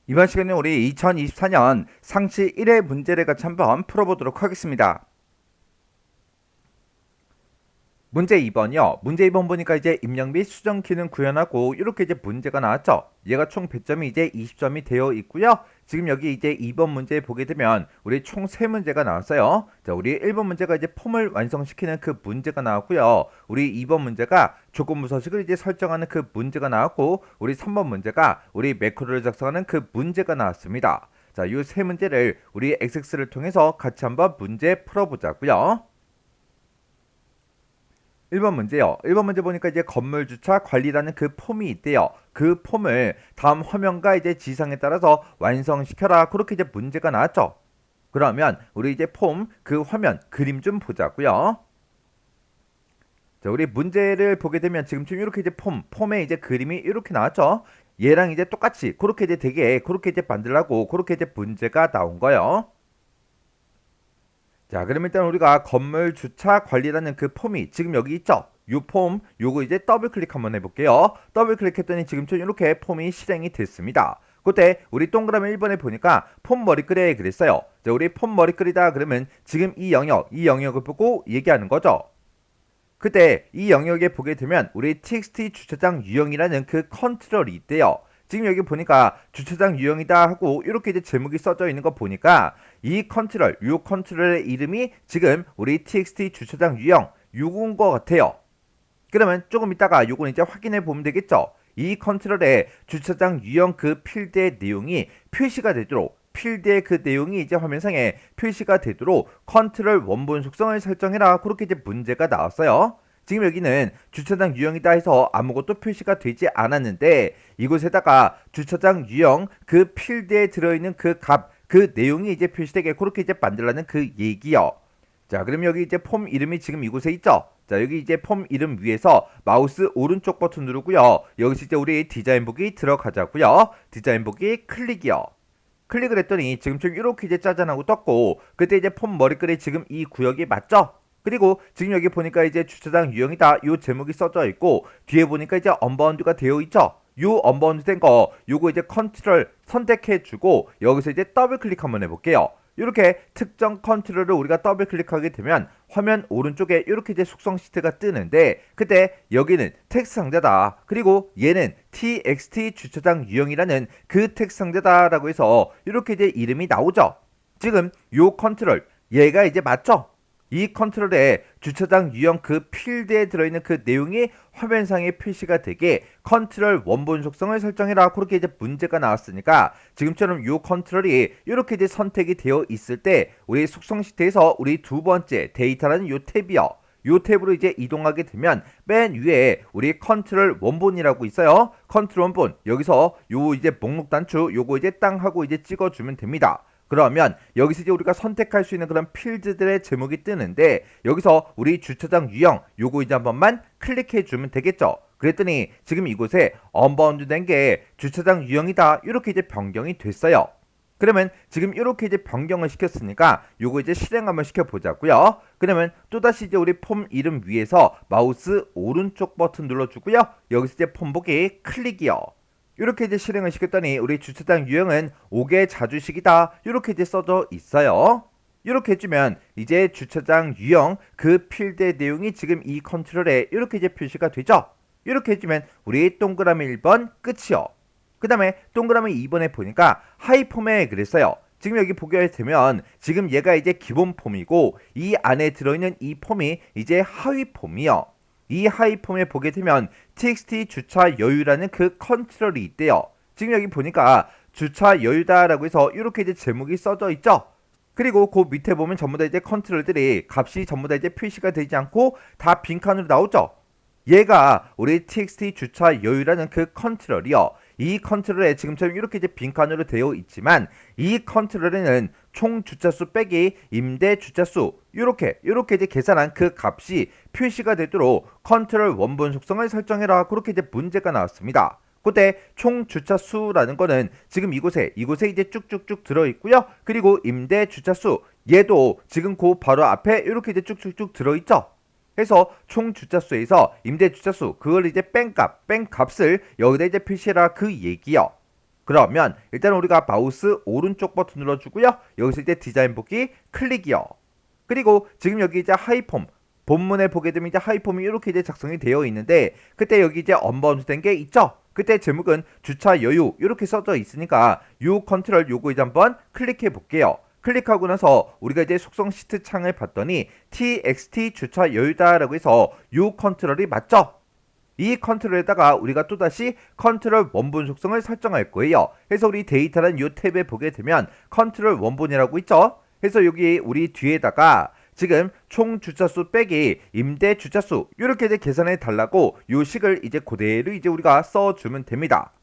이번 시간에 우리 2024년 상시 1회 문제를 같이 한번 풀어보도록 하겠습니다. 문제 2번이요. 문제 2번 보니까 이제 입력 및 수정 기능 구현하고 이렇게 이제 문제가 나왔죠. 얘가 총 배점이 이제 20점이 되어 있고요. 지금 여기 이제 2번 문제 보게 되면 우리 총 3문제가 나왔어요. 자, 우리 1번 문제가 이제 폼을 완성시키는 그 문제가 나왔고요. 우리 2번 문제가 조건부 서식을 이제 설정하는 그 문제가 나왔고, 우리 3번 문제가 우리 매크로를 작성하는 그 문제가 나왔습니다. 자, 이 세 문제를 우리 XX를 통해서 같이 한번 문제 풀어보자고요. 1번 문제요. 1번 문제 보니까 이제 건물 주차 관리라는 그 폼이 있대요. 그 폼을 다음 화면과 이제 지상에 따라서 완성시켜라. 그렇게 이제 문제가 나왔죠. 그러면 우리 이제 폼 그 화면 그림 좀 보자고요. 자, 우리 문제를 보게 되면 지금쯤 이렇게 이제 폼에 이제 그림이 이렇게 나왔죠. 얘랑 이제 똑같이 그렇게 이제 되게 그렇게 이제 만들라고 그렇게 이제 문제가 나온 거예요. 자, 그럼 일단 우리가 건물 주차 관리라는 그 폼이 지금 여기 있죠? 요 폼, 요거 이제 더블 클릭 한번 해볼게요. 더블 클릭했더니 지금처럼 이렇게 폼이 실행이 됐습니다. 그때 우리 동그라미 1번에 보니까 폼 머리글에 그랬어요. 자, 우리 폼 머리글이다 그러면 지금 이 영역을 보고 얘기하는 거죠. 그때 이 영역에 보게 되면 우리 txt 주차장 유형이라는 그 컨트롤이 있대요. 지금 여기 보니까 주차장 유형이다 하고 이렇게 이제 제목이 써져 있는 거 보니까 이 컨트롤의 이름이 지금 우리 txt 주차장 유형 요건 거 같아요. 그러면 조금 이따가 요건 이제 확인해 보면 되겠죠. 이 컨트롤의 주차장 유형 그 필드의 내용이 표시가 되도록 필드의 그 내용이 이제 화면상에 표시가 되도록 컨트롤 원본 속성을 설정해라. 그렇게 이제 문제가 나왔어요. 지금 여기는 주차장 유형이다 해서 아무것도 표시가 되지 않았는데 이곳에다가 주차장 유형 그 필드에 들어있는 그 값, 그 내용이 이제 표시되게 그렇게 이제 만들라는 그 얘기요. 자, 그럼 여기 이제 폼 이름이 지금 이곳에 있죠? 자, 여기 이제 폼 이름 위에서 마우스 오른쪽 버튼 누르고요. 여기서 이제 우리 디자인 보기 들어가자고요. 디자인 보기 클릭이요. 클릭을 했더니 지금처럼 이렇게 이제 짜잔하고 떴고, 그때 이제 폼 머리글에 지금 이 구역이 맞죠? 그리고 지금 여기 보니까 이제 주차장 유형이다 요 제목이 써져 있고, 뒤에 보니까 이제 언바운드가 되어 있죠? 요 언바운드 된 거 요거 이제 컨트롤 선택해 주고 여기서 이제 더블 클릭 한번 해볼게요. 이렇게 특정 컨트롤을 우리가 더블 클릭하게 되면 화면 오른쪽에 이렇게 이제 속성 시트가 뜨는데, 그때 여기는 텍스트 상자다. 그리고 얘는 txt 주차장 유형이라는 그 텍스트 상자다라고 해서 이렇게 이제 이름이 나오죠. 지금 요 컨트롤 얘가 이제 맞죠? 이 컨트롤에 주차장 유형 그 필드에 들어있는 그 내용이 화면상에 표시가 되게 컨트롤 원본 속성을 설정해라. 그렇게 이제 문제가 나왔으니까 지금처럼 이 컨트롤이 이렇게 이제 선택이 되어 있을 때 우리 속성 시트에서 우리 두 번째 데이터라는 요 탭이요. 요 탭으로 이제 이동하게 되면 맨 위에 우리 컨트롤 원본이라고 있어요. 컨트롤 원본 여기서 요 이제 목록 단추 요거 이제 땅 하고 이제 찍어주면 됩니다. 그러면 여기서 이제 우리가 선택할 수 있는 그런 필드들의 제목이 뜨는데 여기서 우리 주차장 유형 요거 이제 한 번만 클릭해 주면 되겠죠. 그랬더니 지금 이곳에 언바운드 된 게 주차장 유형이다 이렇게 이제 변경이 됐어요. 그러면 지금 이렇게 이제 변경을 시켰으니까 요거 이제 실행 한번 시켜보자고요. 그러면 또다시 이제 우리 폼 이름 위에서 마우스 오른쪽 버튼 눌러주고요. 여기서 이제 폼 보기 클릭이요. 이렇게 이제 실행을 시켰더니 우리 주차장 유형은 5개 자주식이다 이렇게 이제 써져 있어요. 이렇게 해주면 이제 주차장 유형 그 필드의 내용이 지금 이 컨트롤에 이렇게 이제 표시가 되죠. 이렇게 해주면 우리 동그라미 1번 끝이요. 그 다음에 동그라미 2번에 보니까 하이 폼에 그랬어요. 지금 여기 보게 되면 지금 얘가 이제 기본 폼이고 이 안에 들어있는 이 폼이 이제 하위 폼이요. 이 하위 폼에 보게 되면 txt 주차 여유라는 그 컨트롤이 있대요. 지금 여기 보니까 주차 여유다라고 해서 이렇게 이제 제목이 써져 있죠. 그리고 그 밑에 보면 전부 다 이제 컨트롤들이 값이 전부 다 이제 표시가 되지 않고 다 빈칸으로 나오죠. 얘가 우리 txt 주차 여유라는 그 컨트롤이요. 이 컨트롤에 지금처럼 이렇게 이제 빈칸으로 되어 있지만 이 컨트롤에는 총 주차수 빼기 임대 주차수 이렇게 이제 계산한 그 값이 표시가 되도록 컨트롤 원본 속성을 설정해라. 그렇게 이제 문제가 나왔습니다. 그때 총 주차수라는 거는 지금 이곳에 이제 쭉쭉쭉 들어있고요. 그리고 임대 주차수 얘도 지금 그 바로 앞에 이렇게 이제 쭉쭉쭉 들어있죠. 해서 총 주차수에서 임대 주차수 그걸 이제 뺀 값을 여기다 이제 표시해라 그 얘기요. 그러면 일단 우리가 마우스 오른쪽 버튼 눌러주고요. 여기서 이제 디자인 보기 클릭이요. 그리고 지금 여기 이제 하이폼 본문에 보게 되면 이제 하이폼이 이렇게 이제 작성이 되어 있는데 그때 여기 이제 언바운드된 게 있죠. 그때 제목은 주차 여유 이렇게 써져 있으니까 요 컨트롤 요거 이제 한번 클릭해 볼게요. 클릭하고 나서 우리가 이제 속성 시트 창을 봤더니 txt 주차 여유다라고 해서 요 컨트롤이 맞죠? 이 컨트롤에다가 우리가 또다시 컨트롤 원본 속성을 설정할 거예요. 그래서 우리 데이터라는 이 탭에 보게 되면 컨트롤 원본이라고 있죠. 그래서 여기 우리 뒤에다가 지금 총 주차수 빼기 임대 주차수 이렇게 이제 계산해 달라고 요 식을 이제 그대로 이제 우리가 써주면 됩니다.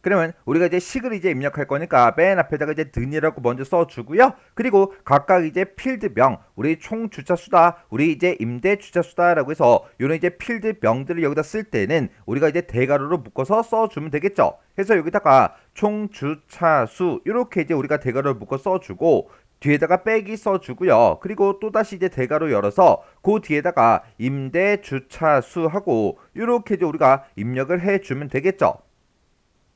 그러면 우리가 이제 식을 이제 입력할 거니까 맨 앞에다가 이제 는이라고 먼저 써주고요. 그리고 각각 이제 필드명, 우리 총 주차수다, 우리 이제 임대 주차수다라고 해서 요런 이제 필드명들을 여기다 쓸 때는 우리가 이제 대괄호로 묶어서 써주면 되겠죠. 그래서 여기다가 총 주차수 이렇게 이제 우리가 대괄호를 묶어 써주고 뒤에다가 빼기 써주고요. 그리고 또다시 이제 대괄호 열어서 그 뒤에다가 임대 주차수 하고 이렇게 이제 우리가 입력을 해주면 되겠죠.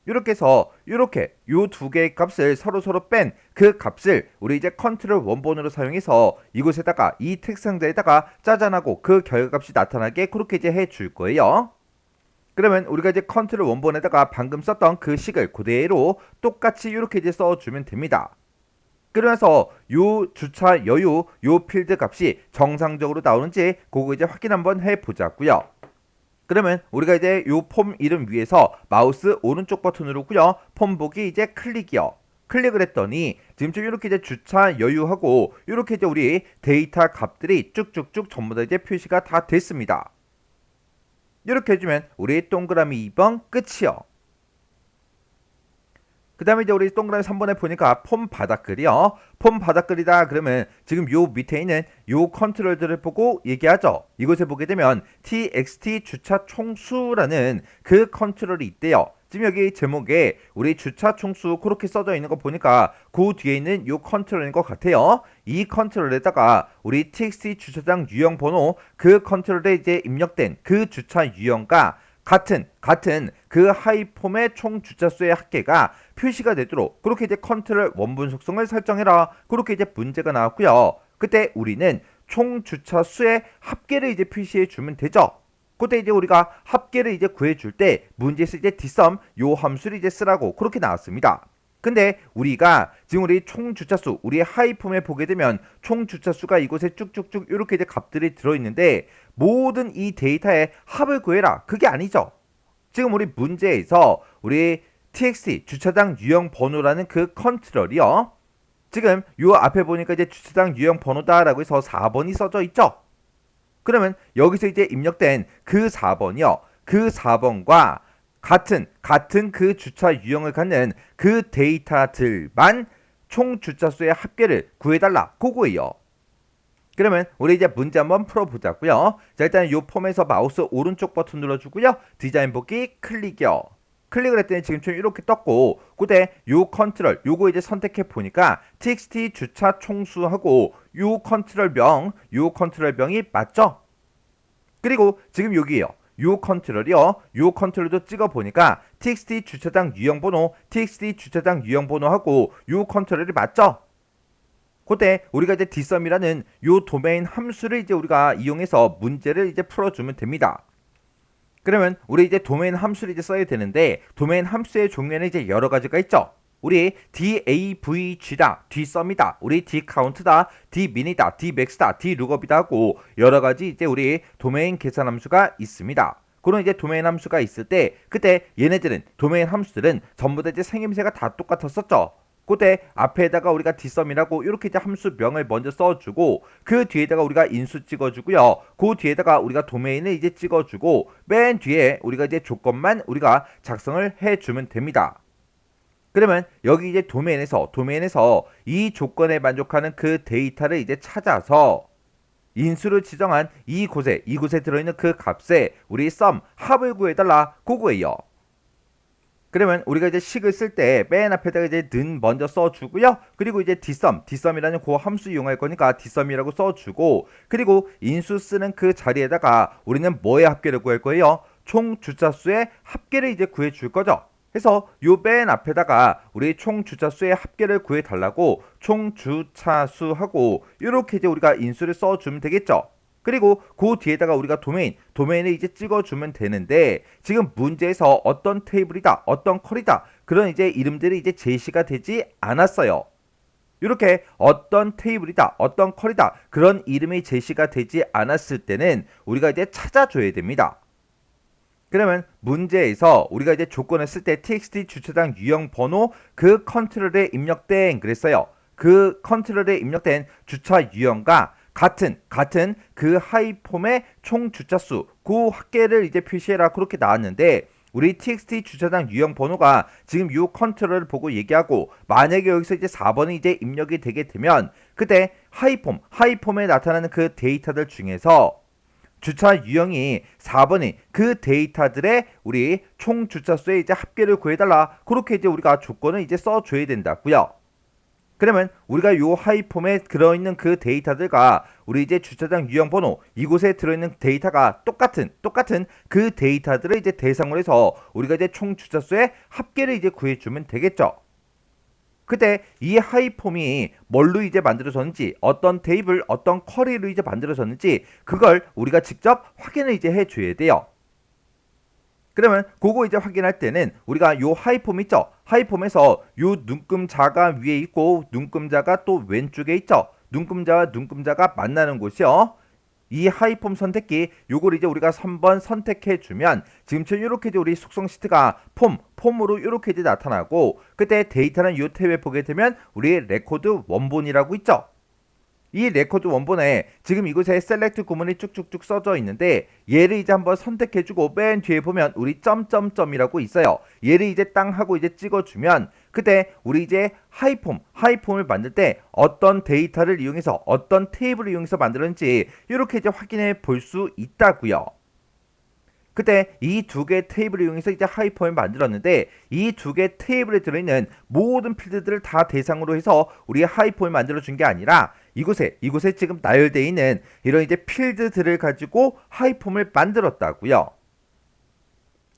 이렇게 해서 이렇게 요 두 개의 값을 서로 뺀 그 값을 우리 이제 컨트롤 원본으로 사용해서 이곳에다가 이 텍스트 상자에다가 짜잔하고 그 결과값이 나타나게 그렇게 이제 해줄 거예요. 그러면 우리가 이제 컨트롤 원본에다가 방금 썼던 그 식을 그대로 똑같이 이렇게 이제 써주면 됩니다. 그러면서 요 주차 여유 요 필드 값이 정상적으로 나오는지 그거 이제 확인 한번 해보자고요. 그러면 우리가 이제 요 폼 이름 위에서 마우스 오른쪽 버튼 누르고요. 폼 보기 이제 클릭이요. 클릭을 했더니 지금 좀 이렇게 이제 주차 여유하고 이렇게 이제 우리 데이터 값들이 쭉쭉쭉 전부 다 이제 표시가 다 됐습니다. 이렇게 해주면 우리 동그라미 2번 끝이요. 그 다음에 이제 우리 동그라미 3번에 보니까 폼 바닥글이요. 폼 바닥글이다 그러면 지금 요 밑에 있는 요 컨트롤들을 보고 얘기하죠. 이곳에 보게 되면 txt 주차 총수라는 그 컨트롤이 있대요. 지금 여기 제목에 우리 주차 총수 그렇게 써져 있는 거 보니까 그 뒤에 있는 요 컨트롤인 것 같아요. 이 컨트롤에다가 우리 txt 주차장 유형 번호 그 컨트롤에 이제 입력된 그 주차 유형과 같은 그 하이폼의 총 주차수의 합계가 표시가 되도록 그렇게 이제 컨트롤 원본 속성을 설정해라. 그렇게 이제 문제가 나왔고요. 그때 우리는 총 주차수의 합계를 이제 표시해 주면 되죠. 그때 이제 우리가 합계를 이제 구해 줄 때 문제에서 이제 dsum 요 함수를 이제 쓰라고 그렇게 나왔습니다. 근데 우리가 지금 우리 총 주차수 우리 하이폼에 보게 되면 총 주차수가 이곳에 쭉쭉쭉 이렇게 이제 값들이 들어있는데 모든 이 데이터의 합을 구해라 그게 아니죠. 지금 우리 문제에서 우리 txt 주차장 유형 번호라는 그 컨트롤이요. 지금 요 앞에 보니까 이제 주차장 유형 번호다라고 해서 4번이 써져 있죠. 그러면 여기서 이제 입력된 그 4번이요. 그 4번과 같은 그 주차 유형을 갖는 그 데이터들만 총 주차수의 합계를 구해달라 그거예요. 그러면 우리 이제 문제 한번 풀어보자고요. 자 일단 이 폼에서 마우스 오른쪽 버튼 눌러주고요. 디자인 보기 클릭이요. 클릭을 했더니 지금 좀 이렇게 떴고 그때 요 컨트롤 요거 이제 선택해 보니까 txt 주차 총수하고 요 컨트롤명이 맞죠? 그리고 지금 여기에요. 요 컨트롤이요. 요 컨트롤도 찍어 보니까 txt 주차장 유형 번호하고 요 컨트롤이 맞죠? 그때 우리가 이제 dsum이라는 요 도메인 함수를 이제 우리가 이용해서 문제를 이제 풀어주면 됩니다. 그러면 우리 이제 도메인 함수를 이제 써야 되는데 도메인 함수의 종류에는 이제 여러 가지가 있죠. 우리 davg다, dsum이다, 우리 dcount다, dmin이다, dmax다, dlookup이다 하고 여러 가지 이제 우리 도메인 계산 함수가 있습니다. 그런 이제 도메인 함수가 있을 때 그때 얘네들은 도메인 함수들은 전부 다 이제 생김새가 다 똑같았었죠. 그때 앞에다가 우리가 dsum이라고 이렇게 이제 함수명을 먼저 써주고 그 뒤에다가 우리가 인수 찍어주고요. 그 뒤에다가 우리가 도메인을 이제 찍어주고 맨 뒤에 우리가 이제 조건만 우리가 작성을 해주면 됩니다. 그러면 여기 이제 도메인에서 이 조건에 만족하는 그 데이터를 이제 찾아서 인수를 지정한 이곳에 들어있는 그 값에 우리 sum 합을 구해달라 그거예요. 그러면 우리가 이제 식을 쓸 때 맨 앞에다가 이제 는 먼저 써주고요. 그리고 이제 dsum이라는 그 함수 이용할 거니까 dsum이라고 써주고 그리고 인수 쓰는 그 자리에다가 우리는 뭐의 합계를 구할 거예요? 총 주차수의 합계를 이제 구해 줄 거죠. 해서 요 맨 앞에다가 우리 총 주차수의 합계를 구해달라고 총 주차수하고 이렇게 이제 우리가 인수를 써주면 되겠죠. 그리고 그 뒤에다가 우리가 도메인을 이제 찍어주면 되는데 지금 문제에서 어떤 테이블이다, 어떤 컬이다 그런 이제 이름들이 이제 제시가 되지 않았어요. 이렇게 어떤 테이블이다, 어떤 컬이다 그런 이름이 제시가 되지 않았을 때는 우리가 이제 찾아줘야 됩니다. 그러면 문제에서 우리가 이제 조건을 쓸 때 txt 주차장 유형 번호 그 컨트롤에 입력된 그랬어요. 그 컨트롤에 입력된 주차 유형과 같은 그 하이폼의 총 주차수 그 합계를 이제 표시해라 그렇게 나왔는데 우리 txt 주차장 유형 번호가 지금 이 컨트롤을 보고 얘기하고 만약에 여기서 이제 4번이 이제 입력이 되게 되면 그때 하이폼에 나타나는 그 데이터들 중에서 주차 유형이 4번이 그 데이터들의 우리 총 주차수의 이제 합계를 구해달라 그렇게 이제 우리가 조건을 이제 써줘야 된다고요. 그러면 우리가 요 하이폼에 들어있는 그 데이터들과 우리 이제 주차장 유형 번호 이곳에 들어있는 데이터가 똑같은 그 데이터들을 이제 대상으로 해서 우리가 이제 총 주차수의 합계를 이제 구해주면 되겠죠. 그때 이 하이폼이 뭘로 이제 만들어졌는지 어떤 테이블 어떤 쿼리로 이제 만들어졌는지 그걸 우리가 직접 확인을 이제 해줘야 돼요. 그러면 그거 이제 확인할 때는 우리가 요 하이폼 있죠. 하이폼에서 요 눈금자가 위에 있고 눈금자가 또 왼쪽에 있죠. 눈금자와 눈금자가 만나는 곳이요. 이 하이폼 선택기 요걸 이제 우리가 3번 선택해 주면 지금처럼 이렇게 이제 우리 속성 시트가 폼으로 이렇게 이제 나타나고 그때 데이터는 요 탭에 보게 되면 우리 레코드 원본이라고 있죠. 이 레코드 원본에 지금 이곳에 셀렉트 구문이 쭉쭉쭉 써져 있는데 얘를 이제 한번 선택해주고 맨 뒤에 보면 우리 점점점이라고 있어요. 얘를 이제 땅 하고 이제 찍어주면 그때 우리 이제 하이폼을 만들 때 어떤 데이터를 이용해서 어떤 테이블을 이용해서 만들었는지 이렇게 이제 확인해 볼 수 있다고요. 그때 이 두 개 테이블을 이용해서 이제 하이폼을 만들었는데 이 두 개 테이블에 들어있는 모든 필드들을 다 대상으로 해서 우리 하이폼을 만들어 준 게 아니라 이곳에 지금 나열되어 있는 이런 이제 필드들을 가지고 하이폼을 만들었다고요.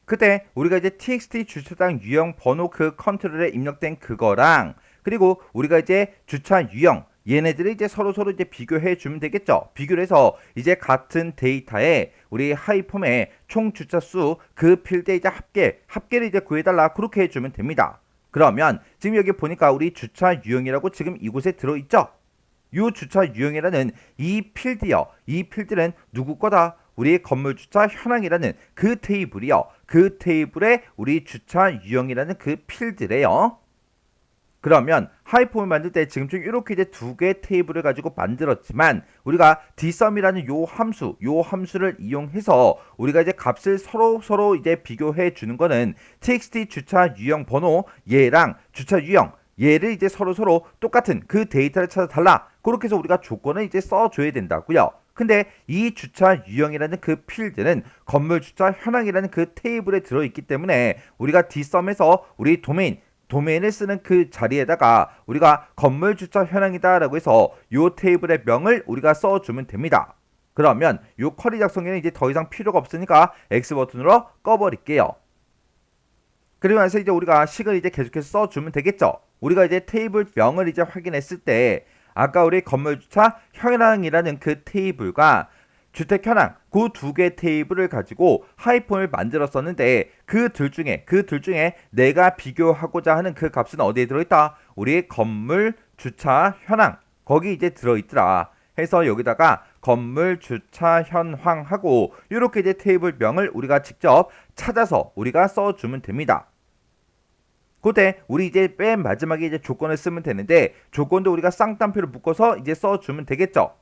그때 우리가 이제 txt 주차장 유형 번호 그 컨트롤에 입력된 그거랑 그리고 우리가 이제 주차 유형 얘네들을 이제 서로 이제 비교해 주면 되겠죠. 비교를 해서 이제 같은 데이터에 우리 하이폼의 총 주차수 그 필드의 이제 합계를 이제 구해달라 그렇게 해주면 됩니다. 그러면 지금 여기 보니까 우리 주차 유형이라고 지금 이곳에 들어있죠. 이 주차 유형이라는 이 필드요. 이 필드는 누구 거다? 우리 건물 주차 현황이라는 그 테이블이요. 그 테이블에 우리 주차 유형이라는 그 필드래요. 그러면 하이폼을 만들 때 지금쯤 이렇게 이제 두 개의 테이블을 가지고 만들었지만 우리가 dsum이라는 요 함수를 이용해서 우리가 이제 값을 서로 이제 비교해 주는 거는 txt 주차 유형 번호 얘랑 주차 유형 얘를 이제 서로 똑같은 그 데이터를 찾아 달라. 그렇게 해서 우리가 조건을 이제 써줘야 된다고요. 근데 이 주차 유형이라는 그 필드는 건물 주차 현황이라는 그 테이블에 들어있기 때문에 우리가 dsum에서 우리 도메인을 쓰는 그 자리에다가 우리가 건물 주차 현황이다 라고 해서 요 테이블의 명을 우리가 써주면 됩니다. 그러면 요 쿼리 작성에는 이제 더 이상 필요가 없으니까 X 버튼으로 꺼버릴게요. 그리고 나서 이제 우리가 식을 이제 계속해서 써주면 되겠죠. 우리가 이제 테이블 명을 이제 확인했을 때 아까 우리 건물 주차 현황이라는 그 테이블과 주택 현황 그 두 개 테이블을 가지고 하이폼을 만들었었는데 그 둘 중에 내가 비교하고자 하는 그 값은 어디에 들어있다? 우리 건물 주차 현황 거기 이제 들어있더라. 해서 여기다가 건물 주차 현황하고 이렇게 이제 테이블 명을 우리가 직접 찾아서 우리가 써주면 됩니다. 그때 우리 이제 맨 마지막에 이제 조건을 쓰면 되는데 조건도 우리가 쌍따옴표를 묶어서 이제 써주면 되겠죠.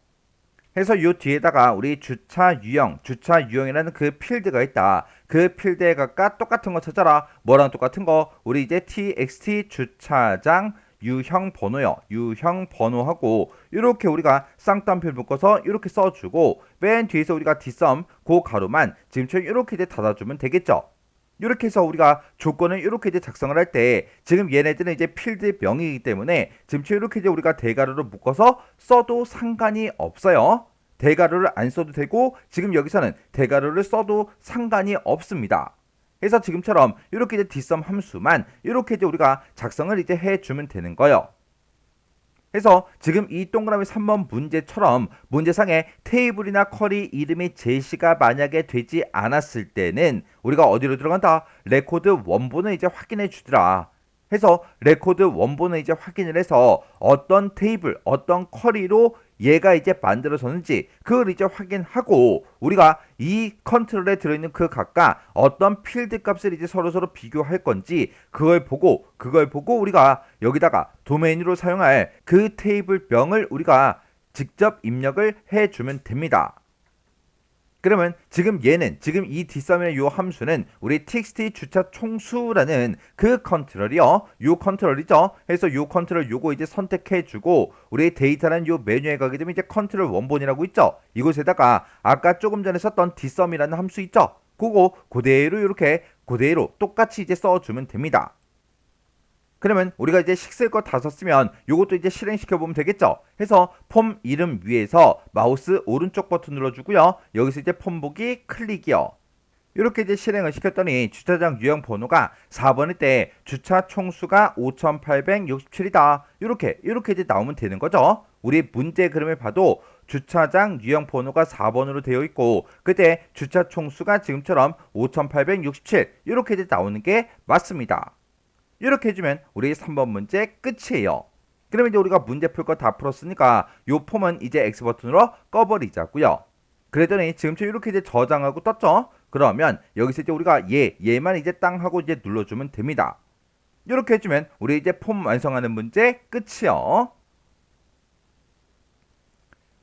해서 요 뒤에다가 우리 주차 유형이라는 그 필드가 있다. 그 필드에 각각 똑같은 거 찾아라. 뭐랑 똑같은 거? 우리 이제 txt 주차장 유형 번호하고 이렇게 우리가 쌍따옴표를 묶어서 이렇게 써주고 맨 뒤에서 우리가 dsum 그 가로만 지금처럼 이렇게 이제 닫아주면 되겠죠. 이렇게 해서 우리가 조건을 이렇게 이제 작성을 할 때 지금 얘네들은 이제 필드 명이기 때문에 지금처럼 이렇게 이제 우리가 대괄호로 묶어서 써도 상관이 없어요. 대괄호를 안 써도 되고 지금 여기서는 대괄호를 써도 상관이 없습니다. 해서 지금처럼 이렇게 이제 dsum 함수만 이렇게 이제 우리가 작성을 이제 해주면 되는 거예요. 해서 지금 이 동그라미 3번 문제처럼 문제상에 테이블이나 쿼리 이름이 제시가 만약에 되지 않았을 때는 우리가 어디로 들어간다? 레코드 원본을 이제 확인해 주더라. 해서 레코드 원본을 이제 확인을 해서 어떤 테이블, 어떤 쿼리로 얘가 이제 만들어졌는지 그걸 이제 확인하고 우리가 이 컨트롤에 들어있는 그 각각 어떤 필드 값을 이제 서로 비교할 건지 그걸 보고 우리가 여기다가 도메인으로 사용할 그 테이블명을 우리가 직접 입력을 해주면 됩니다. 그러면 지금 지금 이 dsum이라는 이 함수는 우리 txt 주차 총수라는 그 컨트롤이요. 요 컨트롤이죠. 해서 요 컨트롤 요거 이제 선택해주고 우리 데이터라는 요 메뉴에 가게 되면 이제 컨트롤 원본이라고 있죠. 이곳에다가 아까 조금 전에 썼던 dsum이라는 함수 있죠. 그거 그대로 이렇게 그대로 똑같이 이제 써주면 됩니다. 그러면 우리가 이제 식쓸 거 다 썼으면 요것도 이제 실행시켜 보면 되겠죠. 해서 폼 이름 위에서 마우스 오른쪽 버튼 눌러주고요. 여기서 이제 폼 보기 클릭이요. 이렇게 이제 실행을 시켰더니 주차장 유형 번호가 4번일 때 주차 총수가 5867이다. 이렇게 이제 나오면 되는 거죠. 우리 문제 그림을 봐도 주차장 유형 번호가 4번으로 되어 있고 그때 주차 총수가 지금처럼 5867 이렇게 이제 나오는 게 맞습니다. 이렇게 해주면 우리 3번 문제 끝이에요. 그러면 이제 우리가 문제 풀 거 다 풀었으니까 요 폼은 이제 X 버튼으로 꺼버리자고요. 그랬더니 지금처럼 이렇게 이제 저장하고 떴죠. 그러면 여기서 이제 우리가 얘만 이제 땅 하고 이제 눌러주면 됩니다. 이렇게 해주면 우리 이제 폼 완성하는 문제 끝이요.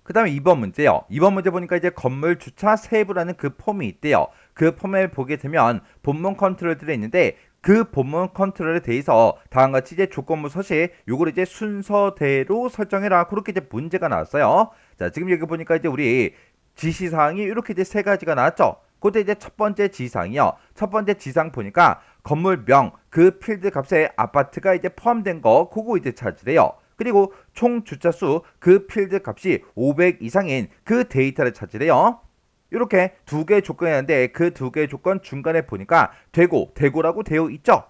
그 다음에 2번 문제요. 2번 문제 보니까 이제 건물 주차 세부라는 그 폼이 있대요. 그 폼을 보게 되면 본문 컨트롤들이 있는데 그 본문 컨트롤에 대해서 다음과 같이 이제 조건부 서식 요걸 이제 순서대로 설정해라. 그렇게 이제 문제가 나왔어요. 자, 지금 여기 보니까 이제 우리 지시사항이 이렇게 이제 세 가지가 나왔죠. 그때 이제 첫 번째 지시사항이요. 첫 번째 지시사항 보니까 건물명 그 필드 값에 아파트가 이제 포함된 거 그거 이제 찾으래요. 그리고 총 주차수 그 필드 값이 500 이상인 그 데이터를 찾으래요. 이렇게 두 개의 조건이 있는데 그 두 개의 조건 중간에 보니까 되고라고 되어 있죠.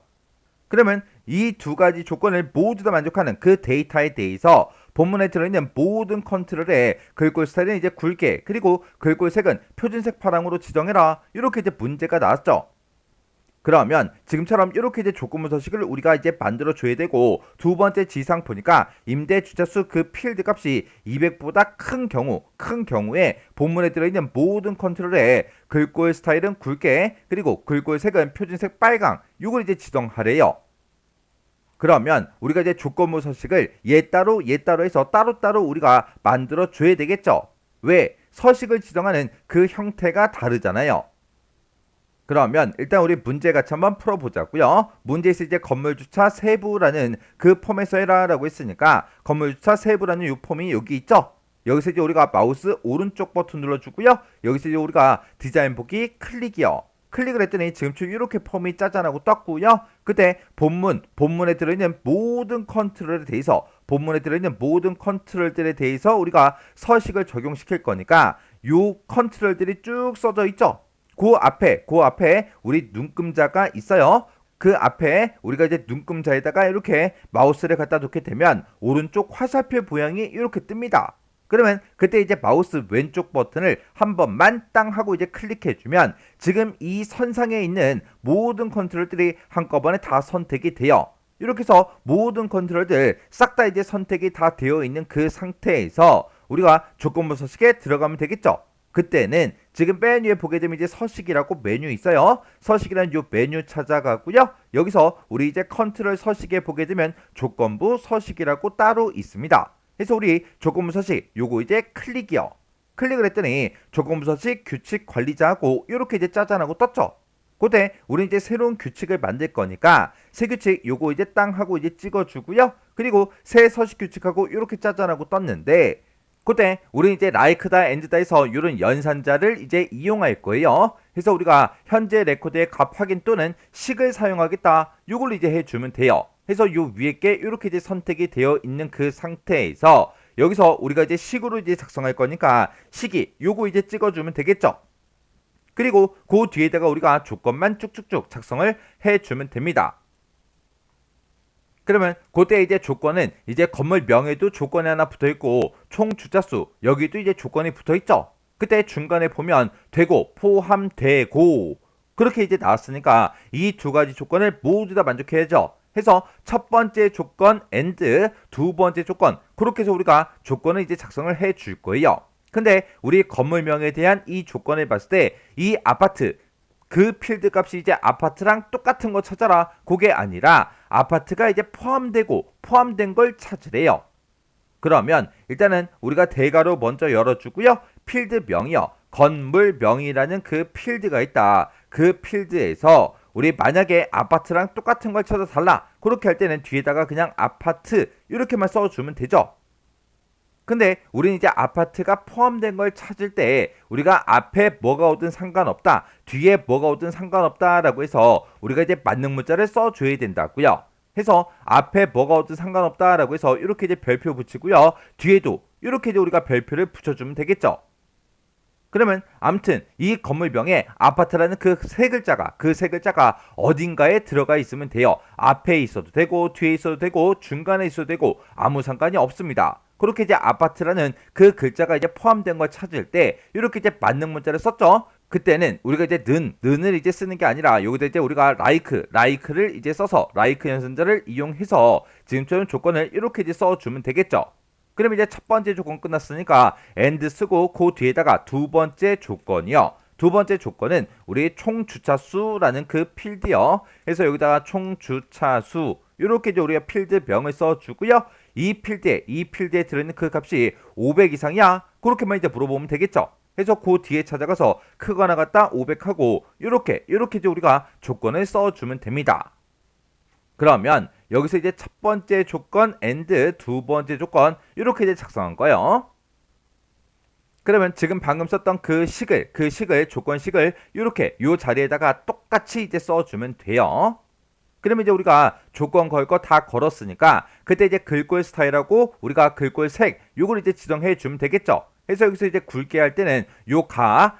그러면 이 두 가지 조건을 모두 다 만족하는 그 데이터에 대해서 본문에 들어있는 모든 컨트롤의 글꼴 스타일은 이제 굵게 그리고 글꼴 색은 표준색 파랑으로 지정해라. 이렇게 이제 문제가 나왔죠. 그러면 지금처럼 이렇게 이제 조건부 서식을 우리가 이제 만들어 줘야 되고 두 번째 지상 보니까 임대 주차수 그 필드 값이 200보다 큰 경우에 본문에 들어있는 모든 컨트롤의 글꼴 스타일은 굵게 그리고 글꼴 색은 표준색 빨강 이걸 이제 지정하래요. 그러면 우리가 이제 조건부 서식을 얘 따로 해서 따로따로 우리가 만들어 줘야 되겠죠. 왜? 서식을 지정하는 그 형태가 다르잖아요. 그러면 일단 우리 문제 같이 한번 풀어보자고요. 문제에서 이제 건물주차 세부라는 그 폼에서 해라라고 했으니까 건물주차 세부라는 이 폼이 여기 있죠. 여기서 이제 우리가 마우스 오른쪽 버튼 눌러주고요. 여기서 이제 우리가 디자인 보기 클릭이요. 클릭을 했더니 지금처럼 이렇게 폼이 짜잔하고 떴고요. 그때 본문에 들어있는 모든 컨트롤에 대해서 컨트롤들에 대해서 우리가 서식을 적용시킬 거니까 요 컨트롤들이 쭉 써져 있죠. 그 앞에 우리 눈금자가 있어요. 그 앞에 우리가 이제 눈금자에다가 이렇게 마우스를 갖다 놓게 되면 오른쪽 화살표 모양이 이렇게 뜹니다. 그러면 그때 이제 마우스 왼쪽 버튼을 한 번만 땅 하고 이제 클릭해주면 지금 이 선상에 있는 모든 컨트롤들이 한꺼번에 다 선택이 돼요. 이렇게 해서 모든 컨트롤들 싹 다 이제 선택이 다 되어 있는 그 상태에서 우리가 조건부 서식에 들어가면 되겠죠. 그때는 지금 맨 위에 보게 되면 이제 서식이라고 메뉴 있어요. 서식이라는 요 메뉴 찾아가고요. 여기서 우리 이제 컨트롤 서식에 보게 되면 조건부 서식이라고 따로 있습니다. 그래서 우리 조건부 서식 요거 이제 클릭이요. 클릭을 했더니 조건부 서식 규칙 관리자하고 이렇게 이제 짜잔하고 떴죠. 그때 우리 이제 새로운 규칙을 만들 거니까 새 규칙 요거 이제 땅 하고 이제 찍어주고요. 그리고 새 서식 규칙하고 이렇게 짜잔하고 떴는데 그때 우리는 이제 like다, end다에서 이런 연산자를 이제 이용할 거예요. 그래서 우리가 현재 레코드의 값 확인 또는 식을 사용하겠다. 이걸 이제 해주면 돼요. 그래서 요 위에 게 이렇게 이제 선택이 되어 있는 그 상태에서 여기서 우리가 이제 식으로 이제 작성할 거니까 식이 요거 이제 찍어주면 되겠죠. 그리고 그 뒤에다가 우리가 조건만 쭉쭉쭉 작성을 해주면 됩니다. 그러면 그때 이제 조건은 이제 건물 명에도 조건이 하나 붙어있고 총 주차수 여기도 이제 조건이 붙어있죠. 그때 중간에 보면 되고 포함되고 그렇게 이제 나왔으니까 이 두 가지 조건을 모두 다 만족해야죠. 해서 첫 번째 조건 and 두 번째 조건 그렇게 해서 우리가 조건을 이제 작성을 해 줄 거예요. 근데 우리 건물명에 대한 이 조건을 봤을 때 이 아파트 그 필드 값이 이제 아파트랑 똑같은 거 찾아라 그게 아니라 아파트가 이제 포함된 걸 찾으래요. 그러면 일단은 우리가 대괄호 먼저 열어주고요. 필드명이요. 건물명이라는 그 필드가 있다. 그 필드에서 우리 만약에 아파트랑 똑같은 걸 찾아 달라. 그렇게 할 때는 뒤에다가 그냥 아파트 이렇게만 써주면 되죠. 근데 우리는 이제 아파트가 포함된 걸 찾을 때 우리가 앞에 뭐가 오든 상관없다. 뒤에 뭐가 오든 상관없다라고 해서 우리가 이제 맞는 문자를 써줘야 된다고요. 해서 앞에 뭐가 오든 상관없다라고 해서 이렇게 이제 별표 붙이고요. 뒤에도 이렇게 이제 우리가 별표를 붙여주면 되겠죠. 그러면 아무튼 이 건물명에 아파트라는 그 세 글자가 어딘가에 들어가 있으면 돼요. 앞에 있어도 되고 뒤에 있어도 되고 중간에 있어도 되고 아무 상관이 없습니다. 그렇게 이제 아파트라는 그 글자가 이제 포함된 걸 찾을 때 이렇게 이제 맞는 문자를 썼죠. 그때는 우리가 이제 는을 이제 쓰는 게 아니라 여기다 이제 우리가 like를 이제 써서 like 연산자를 이용해서 지금처럼 조건을 이렇게 이제 써주면 되겠죠. 그럼 이제 첫 번째 조건 끝났으니까 and 쓰고 그 뒤에다가 두 번째 조건이요. 두 번째 조건은 우리 총 주차수라는 그 필드요. 그래서 여기다가 총 주차수 이렇게 이제 우리가 필드명을 써주고요. 이 필드에 들어있는 그 값이 500 이상이야. 그렇게만 이제 물어보면 되겠죠. 그래서 그 뒤에 찾아가서 크거나 같다 500하고 이렇게 이제 우리가 조건을 써주면 됩니다. 그러면 여기서 이제 첫 번째 조건 and 두 번째 조건 이렇게 이제 작성한 거예요. 그러면 지금 방금 썼던 그 조건식을 이렇게 요 자리에다가 똑같이 이제 써주면 돼요. 그러면 이제 우리가 조건 걸 거 다 걸었으니까 그때 이제 글꼴 스타일하고 우리가 글꼴 색 요걸 이제 지정해 주면 되겠죠. 그래서 여기서 이제 굵게 할 때는 요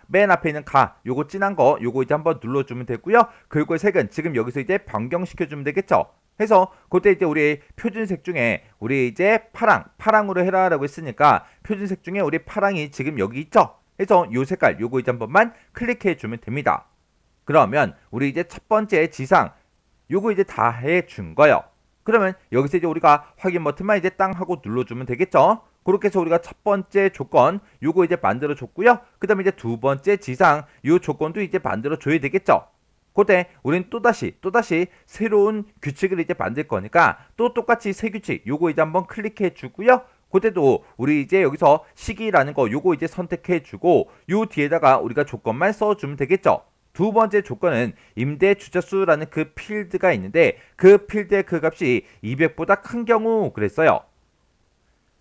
맨 앞에 있는 요거 진한 거 요거 이제 한번 눌러주면 되고요. 글꼴 색은 지금 여기서 이제 변경시켜 주면 되겠죠. 해서 그때 이제 우리 표준색 중에 우리 이제 파랑으로 해라라고 했으니까 표준색 중에 우리 파랑이 지금 여기 있죠. 해서 요 색깔 요거 이제 한 번만 클릭해 주면 됩니다. 그러면 우리 이제 첫 번째 지상 요거 이제 다 해준 거예요. 그러면 여기서 이제 우리가 확인 버튼만 이제 땅 하고 눌러주면 되겠죠. 그렇게 해서 우리가 첫 번째 조건 요거 이제 만들어 줬고요. 그 다음에 이제 두 번째 지상 요 조건도 이제 만들어 줘야 되겠죠. 그때 우린 또다시 새로운 규칙을 이제 만들 거니까 또 똑같이 새 규칙 요거 이제 한번 클릭해 주고요. 그때도 우리 이제 여기서 시기라는 거 요거 이제 선택해 주고 요 뒤에다가 우리가 조건만 써주면 되겠죠. 두 번째 조건은 임대 주차수라는 그 필드가 있는데 그 필드의 그 값이 200보다 큰 경우 그랬어요.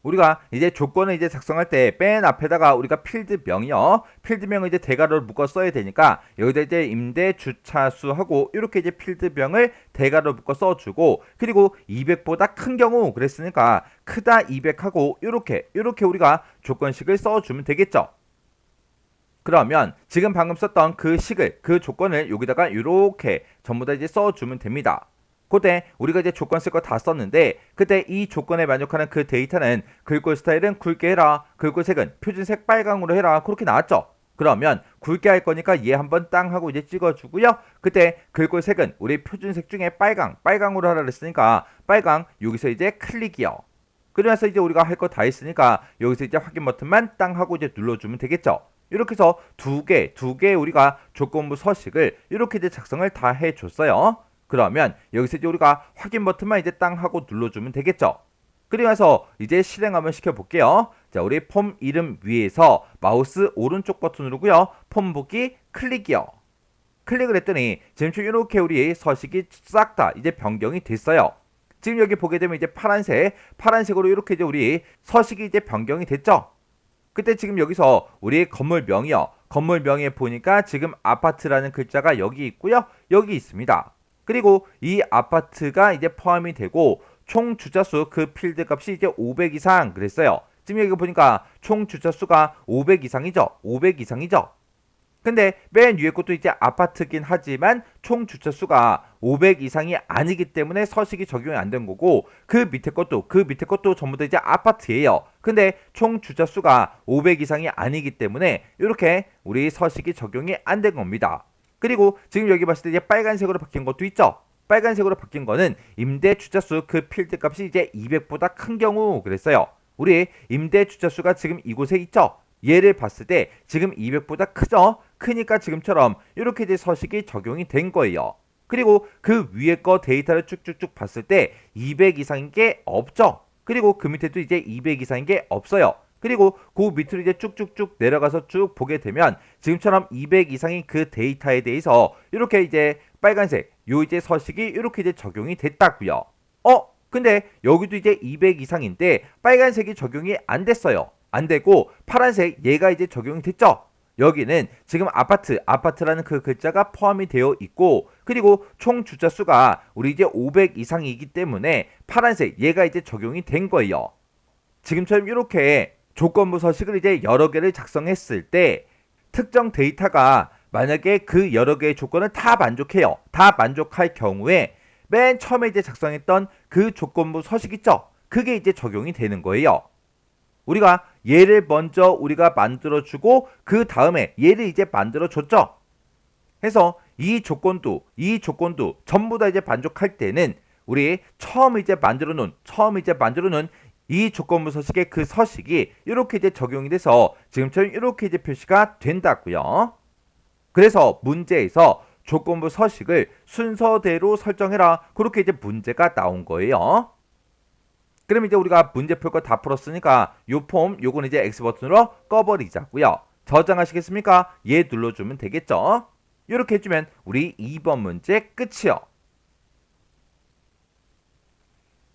우리가 이제 조건을 이제 작성할 때 맨 앞에다가 우리가 필드명을 이제 대괄호를 묶어 써야 되니까 여기다 이제 임대 주차수하고 이렇게 이제 필드명을 대괄호로 묶어 써주고 그리고 200보다 큰 경우 그랬으니까 크다 200하고 이렇게 우리가 조건식을 써주면 되겠죠. 그러면 지금 방금 썼던 그 조건을 여기다가 이렇게 전부 다 이제 써주면 됩니다. 그때 우리가 이제 조건 쓸 거 다 썼는데 그때 이 조건에 만족하는 그 데이터는 글꼴 스타일은 굵게 해라. 글꼴 색은 표준색 빨강으로 해라. 그렇게 나왔죠. 그러면 굵게 할 거니까 얘 한번 땅 하고 이제 찍어주고요. 그때 글꼴 색은 우리 표준색 중에 빨강으로 하라 그랬으니까 빨강 여기서 이제 클릭이요. 그러면서 이제 우리가 할 거 다 했으니까 여기서 이제 확인 버튼만 땅 하고 이제 눌러주면 되겠죠. 이렇게 해서 두 개 우리가 조건부 서식을 이렇게 이제 작성을 다 해줬어요. 그러면 여기서 이제 우리가 확인 버튼만 이제 땅 하고 눌러주면 되겠죠. 그러면서 이제 실행 한번 시켜볼게요. 자, 우리 폼 이름 위에서 마우스 오른쪽 버튼 누르고요. 폼 보기 클릭이요. 클릭을 했더니 지금 이렇게 우리 서식이 싹 다 이제 변경이 됐어요. 지금 여기 보게 되면 이제 파란색으로 이렇게 이제 우리 서식이 이제 변경이 됐죠. 그때 지금 여기서 우리 건물명에 보니까 지금 아파트라는 글자가 여기 있고요. 여기 있습니다. 그리고 이 아파트가 이제 포함이 되고 총 주차수 그 필드 값이 이제 500 이상 그랬어요. 지금 여기 보니까 총 주차수가 500 이상이죠. 근데 맨 위에 것도 이제 아파트긴 하지만 총 주차 수가 500 이상이 아니기 때문에 서식이 적용이 안 된 거고, 그 밑에 것도 전부 다 이제 아파트예요. 근데 총 주차 수가 500 이상이 아니기 때문에 이렇게 우리 서식이 적용이 안 된 겁니다. 그리고 지금 여기 봤을 때 이제 빨간색으로 바뀐 것도 있죠. 빨간색으로 바뀐 거는 임대 주차수 그 필드 값이 이제 200보다 큰 경우 그랬어요. 우리 임대 주차수가 지금 이곳에 있죠. 얘를 봤을 때 지금 200보다 크죠? 크니까 지금처럼 이렇게 이제 서식이 적용이 된 거예요. 그리고 그 위에 거 데이터를 쭉쭉쭉 봤을 때 200 이상인 게 없죠? 그리고 그 밑에도 이제 200 이상인 게 없어요. 그리고 그 밑으로 이제 쭉쭉쭉 내려가서 쭉 보게 되면 지금처럼 200 이상인 그 데이터에 대해서 이렇게 이제 빨간색 요 이제 서식이 이렇게 이제 적용이 됐다고요. 근데 여기도 이제 200 이상인데 빨간색이 적용이 안 됐어요. 안 되고 파란색 얘가 이제 적용이 됐죠. 여기는 지금 아파트라는 그 글자가 포함이 되어 있고, 그리고 총 주차 수가 우리 이제 500 이상이기 때문에 파란색 얘가 이제 적용이 된 거예요. 지금처럼 이렇게 조건부 서식을 이제 여러 개를 작성했을 때 특정 데이터가 만약에 그 여러 개의 조건을 다 만족해요. 다 만족할 경우에 맨 처음에 이제 작성했던 그 조건부 서식 있죠? 그게 이제 적용이 되는 거예요. 우리가 얘를 먼저 우리가 만들어주고 그 다음에 얘를 이제 만들어줬죠. 해서 이 조건도 전부 다 이제 만족할 때는 우리 처음 이제 만들어 놓은 이 조건부 서식의 그 서식이 이렇게 이제 적용이 돼서 지금처럼 이렇게 이제 표시가 된다고요. 그래서 문제에서 조건부 서식을 순서대로 설정해라, 그렇게 이제 문제가 나온 거예요. 그럼 이제 우리가 문제 풀 거 다 풀었으니까 요 폼 요건 이제 X 버튼으로 꺼버리자고요. 저장하시겠습니까? 얘 눌러주면 되겠죠. 이렇게 해주면 우리 2번 문제 끝이요.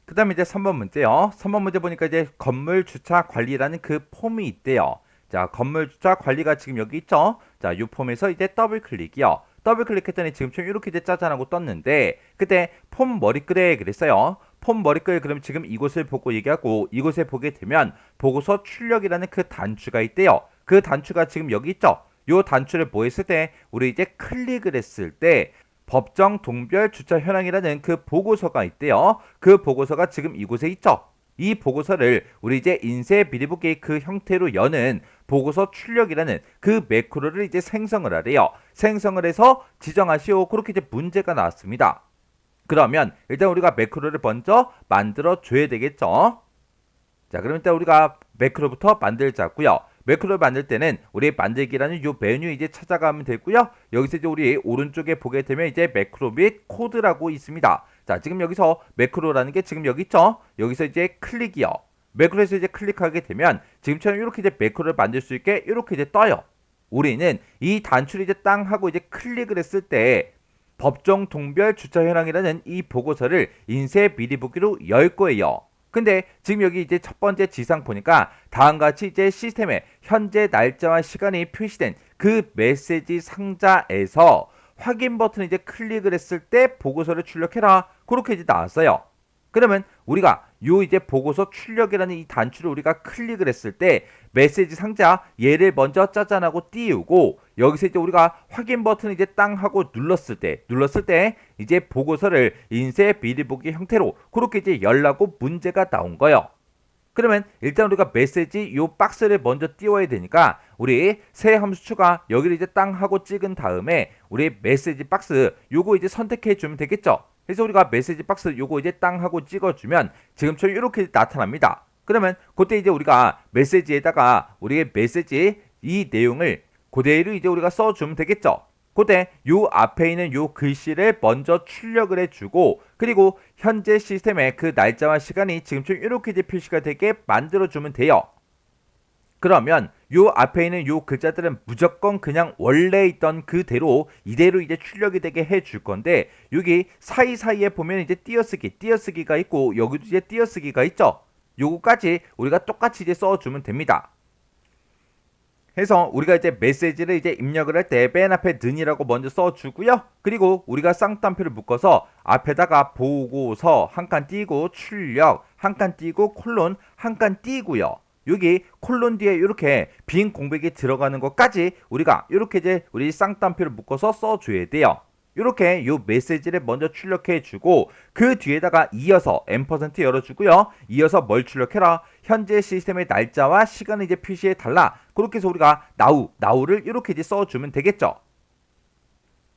그 다음에 이제 3번 문제요. 3번 문제 보니까 이제 건물 주차 관리라는 그 폼이 있대요. 자, 건물 주차 관리가 지금 여기 있죠. 자, 이 폼에서 이제 더블 클릭이요. 더블 클릭했더니 지금처럼 이렇게 이제 짜잔하고 떴는데, 그때 폼 머리글에 그랬어요. 폼 머리글, 그럼 지금 이곳을 보고 얘기하고 이곳에 보게 되면 보고서 출력이라는 그 단추가 있대요. 그 단추가 지금 여기 있죠. 요 단추를 뭐 했을 때 우리 이제 클릭을 했을 때 법정 동별 주차 현황이라는 그 보고서가 있대요. 그 보고서가 지금 이곳에 있죠. 이 보고서를 우리 이제 인쇄 비리북의 그 형태로 여는 보고서 출력이라는 그 매크로를 이제 생성을 하래요. 생성을 해서 지정하시오. 그렇게 이제 문제가 나왔습니다. 그러면 일단 우리가 매크로를 먼저 만들어 줘야 되겠죠. 자, 그럼 일단 우리가 매크로부터 만들자고요. 매크로를 만들 때는 우리 만들기라는 요 메뉴 이제 찾아가면 되고요. 여기서 이제 우리 오른쪽에 보게 되면 이제 매크로 및 코드라고 있습니다. 자, 지금 여기서 매크로라는 게 지금 여기 있죠. 여기서 이제 클릭이요. 매크로에서 이제 클릭하게 되면 지금처럼 이렇게 이제 매크로를 만들 수 있게 이렇게 이제 떠요. 우리는 이 단추를 이제 땅 하고 이제 클릭을 했을 때 법정 동별 주차 현황이라는 이 보고서를 인쇄 미리 보기로 열 거예요. 근데 지금 여기 이제 첫 번째 지상 보니까 다음과 같이 이제 시스템에 현재 날짜와 시간이 표시된 그 메시지 상자에서 확인 버튼을 이제 클릭을 했을 때 보고서를 출력해라. 그렇게 이제 나왔어요. 그러면 우리가 요 이제 보고서 출력이라는 이 단추를 우리가 클릭을 했을 때 메시지 상자 얘를 먼저 짜잔하고 띄우고 여기서 이제 우리가 확인 버튼을 이제 땅 하고 눌렀을 때 이제 보고서를 인쇄 미리 보기 형태로 그렇게 이제 열라고 문제가 나온 거예요. 그러면 일단 우리가 메시지 요 박스를 먼저 띄워야 되니까 우리 새 함수 추가 여기를 이제 땅 하고 찍은 다음에 우리 메시지 박스 요거 이제 선택해 주면 되겠죠. 그래서 우리가 메시지 박스 요거 이제 땅 하고 찍어주면 지금처럼 이렇게 나타납니다. 그러면 그때 이제 우리가 메시지에다가 우리의 메시지 이 내용을 그대로 이제 우리가 써주면 되겠죠. 그때 요 앞에 있는 요 글씨를 먼저 출력을 해주고 그리고 현재 시스템의 그 날짜와 시간이 지금처럼 이렇게 이제 표시가 되게 만들어주면 돼요. 그러면 요 앞에 있는 요 글자들은 무조건 그냥 원래 있던 그대로 이대로 이제 출력이 되게 해줄 건데 여기 사이사이에 보면 이제 띄어쓰기가 있고 여기도 이제 띄어쓰기가 있죠. 요거까지 우리가 똑같이 이제 써주면 됩니다. 해서 우리가 이제 메시지를 이제 입력을 할 때 맨 앞에 는이라고 먼저 써주고요. 그리고 우리가 쌍따옴표를 묶어서 앞에다가 보고서 한 칸 띄고 출력 한 칸 띄고 콜론 한 칸 띄고요. 여기 콜론 뒤에 이렇게 빈 공백이 들어가는 것까지 우리가 이렇게 이제 우리 쌍따옴표를 묶어서 써줘야 돼요. 이렇게 요 메시지를 먼저 출력해주고 그 뒤에다가 이어서 앰퍼센트 열어주고요. 이어서 뭘 출력해라? 현재 시스템의 날짜와 시간을 이제 표시해달라. 그렇게 해서 우리가 now를 이렇게 이제 써주면 되겠죠.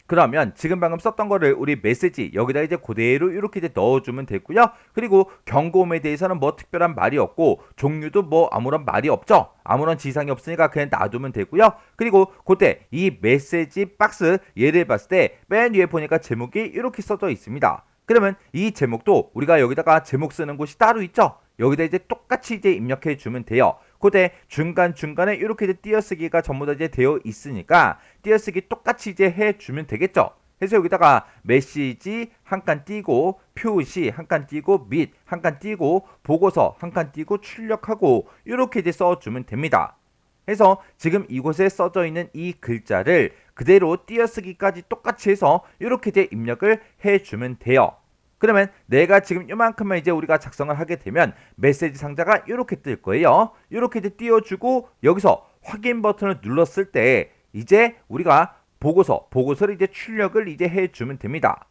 그러면 지금 방금 썼던 거를 우리 메시지 여기다 이제 그대로 이렇게 이제 넣어주면 되고요. 그리고 경고음에 대해서는 뭐 특별한 말이 없고 종류도 뭐 아무런 말이 없죠. 아무런 지상이 없으니까 그냥 놔두면 되고요. 그리고 그때 이 메시지 박스 예를 봤을 때 맨 위에 보니까 제목이 이렇게 써져 있습니다. 그러면 이 제목도 우리가 여기다가 제목 쓰는 곳이 따로 있죠. 여기다 이제 똑같이 이제 입력해 주면 돼요. 그때 중간중간에 이렇게 이제 띄어쓰기가 전부 다 이제 되어 있으니까 띄어쓰기 똑같이 이제 해주면 되겠죠. 그래서 여기다가 메시지 한 칸 띄고 표시 한 칸 띄고 및 한 칸 띄고 보고서 한 칸 띄고 출력하고 이렇게 이제 써주면 됩니다. 그래서 지금 이곳에 써져 있는 이 글자를 그대로 띄어쓰기까지 똑같이 해서 이렇게 이제 입력을 해주면 돼요. 그러면 내가 지금 이만큼만 이제 우리가 작성을 하게 되면 메시지 상자가 이렇게 뜰 거예요. 이렇게 이제 띄워주고 여기서 확인 버튼을 눌렀을 때 이제 우리가 보고서를 이제 출력을 이제 해주면 됩니다.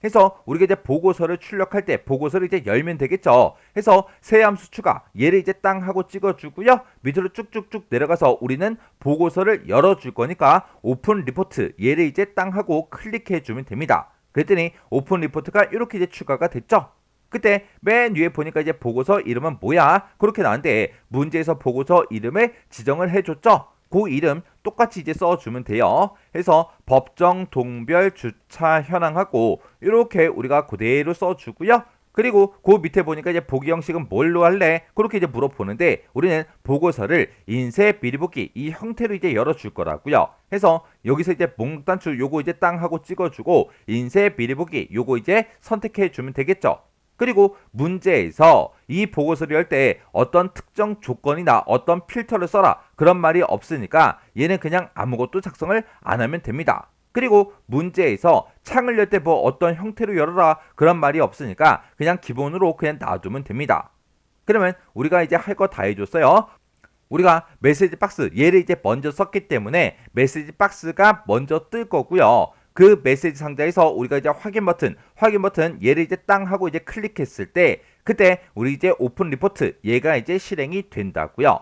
해서 우리가 이제 보고서를 출력할 때 보고서를 이제 열면 되겠죠. 해서 새 함수 추가 얘를 이제 땅 하고 찍어주고요. 밑으로 쭉쭉쭉 내려가서 우리는 보고서를 열어줄 거니까 오픈 리포트 얘를 이제 땅 하고 클릭해주면 됩니다. 그랬더니 오픈 리포트가 이렇게 이제 추가가 됐죠. 그때 맨 위에 보니까 이제 보고서 이름은 뭐야? 그렇게 나왔는데 문제에서 보고서 이름을 지정을 해줬죠. 그 이름 똑같이 이제 써주면 돼요. 해서 법정 동별 주차 현황하고 이렇게 우리가 그대로 써주고요. 그리고 그 밑에 보니까 이제 보기 형식은 뭘로 할래? 그렇게 이제 물어보는데 우리는 보고서를 인쇄 비리보기 이 형태로 이제 열어줄 거라고요. 해서 여기서 이제 목단추 요거 이제 땅 하고 찍어주고 인쇄 비리보기 요거 이제 선택해 주면 되겠죠. 그리고 문제에서 이 보고서를 열 때 어떤 특정 조건이나 어떤 필터를 써라 그런 말이 없으니까 얘는 그냥 아무것도 작성을 안 하면 됩니다. 그리고 문제에서 창을 열 때 뭐 어떤 형태로 열어라 그런 말이 없으니까 그냥 기본으로 그냥 놔두면 됩니다. 그러면 우리가 이제 할 거 다 해줬어요. 우리가 메시지 박스 얘를 이제 먼저 썼기 때문에 메시지 박스가 먼저 뜰 거고요. 그 메시지 상자에서 우리가 이제 확인 버튼 얘를 이제 땅 하고 이제 클릭했을 때 그때 우리 이제 오픈 리포트 얘가 이제 실행이 된다고요.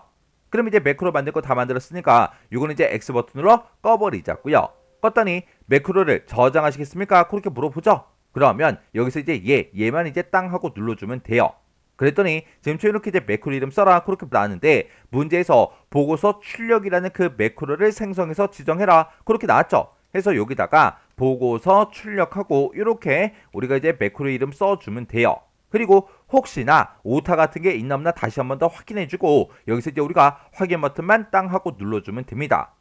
그럼 이제 매크로 만들 거 다 만들었으니까 이거는 이제 X 버튼으로 꺼버리자고요. 껐더니 매크로를 저장하시겠습니까? 그렇게 물어보죠. 그러면 여기서 이제 얘만 이제 땅 하고 눌러주면 돼요. 그랬더니 지금 이렇게 이제 매크로 이름 써라 그렇게 나왔는데 문제에서 보고서 출력이라는 그 매크로를 생성해서 지정해라 그렇게 나왔죠. 해서 여기다가 보고서 출력하고 이렇게 우리가 이제 매크로 이름 써주면 돼요. 그리고 혹시나 오타 같은 게 있나 없나 다시 한번 더 확인해주고 여기서 이제 우리가 확인 버튼만 땅 하고 눌러주면 됩니다.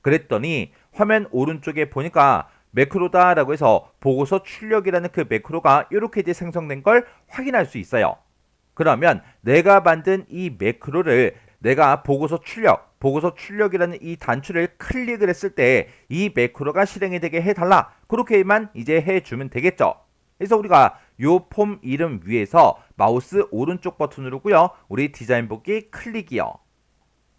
그랬더니 화면 오른쪽에 보니까 매크로다라고 해서 보고서 출력이라는 그 매크로가 이렇게 이제 생성된 걸 확인할 수 있어요. 그러면 내가 만든 이 매크로를 내가 보고서 출력이라는 이 단추를 클릭을 했을 때 이 매크로가 실행이 되게 해달라. 그렇게만 이제 해주면 되겠죠. 그래서 우리가 요 폼 이름 위에서 마우스 오른쪽 버튼 누르고요. 우리 디자인 보기 클릭이요.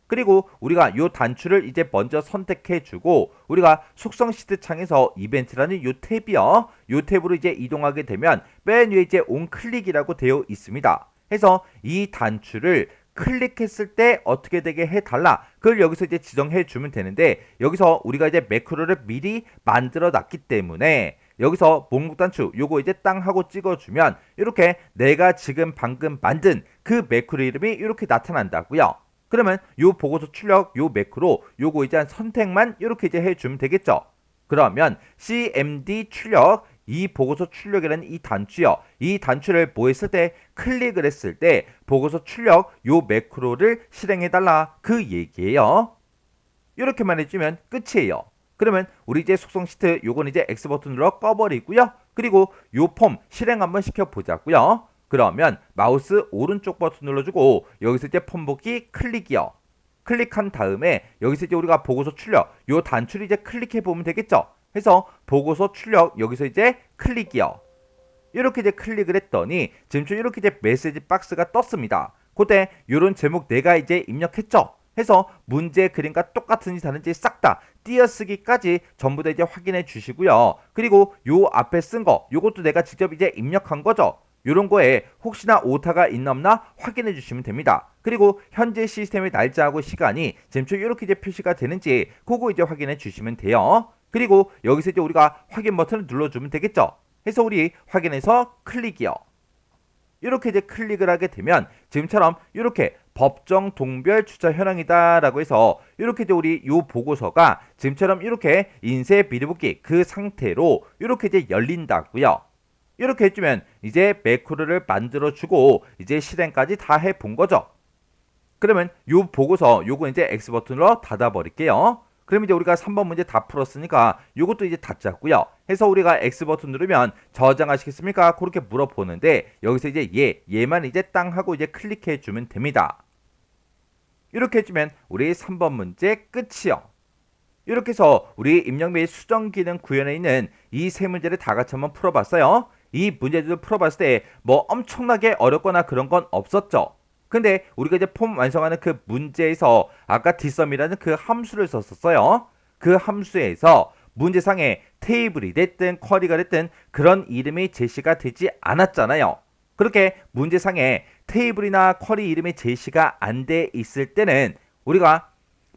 그리고 우리가 요 단추를 이제 먼저 선택해주고 우리가 속성 시트 창에서 이벤트라는 요 탭이요. 요 탭으로 이제 이동하게 되면 맨 위에 이제 온 클릭이라고 되어 있습니다. 해서 이 단추를 클릭했을 때 어떻게 되게 해달라. 그걸 여기서 이제 지정해 주면 되는데 여기서 우리가 이제 매크로를 미리 만들어 놨기 때문에 여기서 목록 단추 요거 이제 땅 하고 찍어주면 이렇게 내가 지금 방금 만든 그 매크로 이름이 이렇게 나타난다고요. 그러면 요 보고서 출력 요 매크로 요거 이제 한 선택만 이렇게 이제 해주면 되겠죠. 그러면 CMD 출력 이 보고서 출력이라는 이 단추요. 이 단추를 뭐 했을 때 클릭을 했을 때 보고서 출력 요 매크로를 실행해달라 그 얘기예요. 이렇게만 해주면 끝이에요. 그러면 우리 이제 속성 시트 요건 이제 X 버튼으로 꺼버리고요. 그리고 요 폼 실행 한번 시켜보자고요. 그러면 마우스 오른쪽 버튼 눌러주고 여기서 이제 폼 보기 클릭이요. 클릭한 다음에 여기서 이제 우리가 보고서 출력 요 단추를 이제 클릭해 보면 되겠죠. 해서 보고서 출력 여기서 이제 클릭이요. 이렇게 이제 클릭을 했더니 지금 이렇게 이제 메시지 박스가 떴습니다. 그때 요런 제목 내가 이제 입력했죠. 해서 문제 그림과 똑같은지 다른지 싹 다 띄어쓰기까지 전부 다 이제 확인해 주시고요. 그리고 요 앞에 쓴 거 요것도 내가 직접 이제 입력한 거죠. 요런 거에 혹시나 오타가 있나 없나 확인해 주시면 됩니다. 그리고 현재 시스템의 날짜하고 시간이 지금 이렇게 이제 표시가 되는지 그거 이제 확인해 주시면 돼요. 그리고 여기서 이제 우리가 확인 버튼을 눌러주면 되겠죠. 해서 우리 확인해서 클릭이요. 이렇게 이제 클릭을 하게 되면 지금처럼 이렇게 법정 동별 주차 현황이다 라고 해서 이렇게 이제 우리 요 보고서가 지금처럼 이렇게 인쇄 비밀簿기 그 상태로 이렇게 이제 열린다고요. 이렇게 해주면 이제 매크로를 만들어주고 이제 실행까지 다 해본 거죠. 그러면 요 보고서 요거 이제 X 버튼으로 닫아 버릴게요. 그럼 이제 우리가 3번 문제 다 풀었으니까 요것도 이제 닫자고요. 해서 우리가 X 버튼 누르면 저장하시겠습니까? 그렇게 물어보는데 여기서 이제 얘만 이제 땅 하고 이제 클릭해 주면 됩니다. 이렇게 해주면 우리 3번 문제 끝이요. 이렇게 해서 우리 입력 및 수정 기능 구현에 있는 이 세 문제를 다 같이 한번 풀어봤어요. 이 문제들을 풀어봤을 때 뭐 엄청나게 어렵거나 그런 건 없었죠. 근데 우리가 이제 폼 완성하는 그 문제에서 아까 dsum이라는 그 함수를 썼었어요. 그 함수에서 문제상에 테이블이 됐든 쿼리가 됐든 그런 이름이 제시가 되지 않았잖아요. 그렇게 문제상에 테이블이나 쿼리 이름이 제시가 안 돼 있을 때는 우리가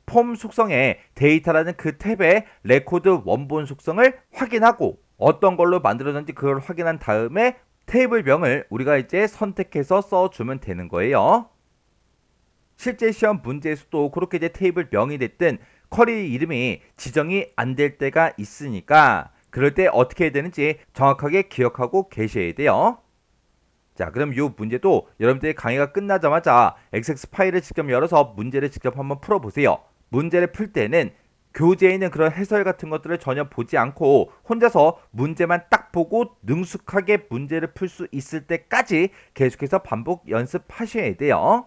폼 속성에 데이터라는 그 탭에 레코드 원본 속성을 확인하고 어떤 걸로 만들어졌는지 그걸 확인한 다음에 테이블명을 우리가 이제 선택해서 써주면 되는 거예요. 실제 시험 문제에서도 그렇게 이제 테이블명이 됐든 쿼리 이름이 지정이 안 될 때가 있으니까 그럴 때 어떻게 해야 되는지 정확하게 기억하고 계셔야 돼요. 자, 그럼 이 문제도 여러분들의 강의가 끝나자마자 XX 파일을 직접 열어서 문제를 직접 한번 풀어보세요. 문제를 풀 때는 교재에 있는 그런 해설 같은 것들을 전혀 보지 않고 혼자서 문제만 딱 보고 능숙하게 문제를 풀 수 있을 때까지 계속해서 반복 연습하셔야 돼요.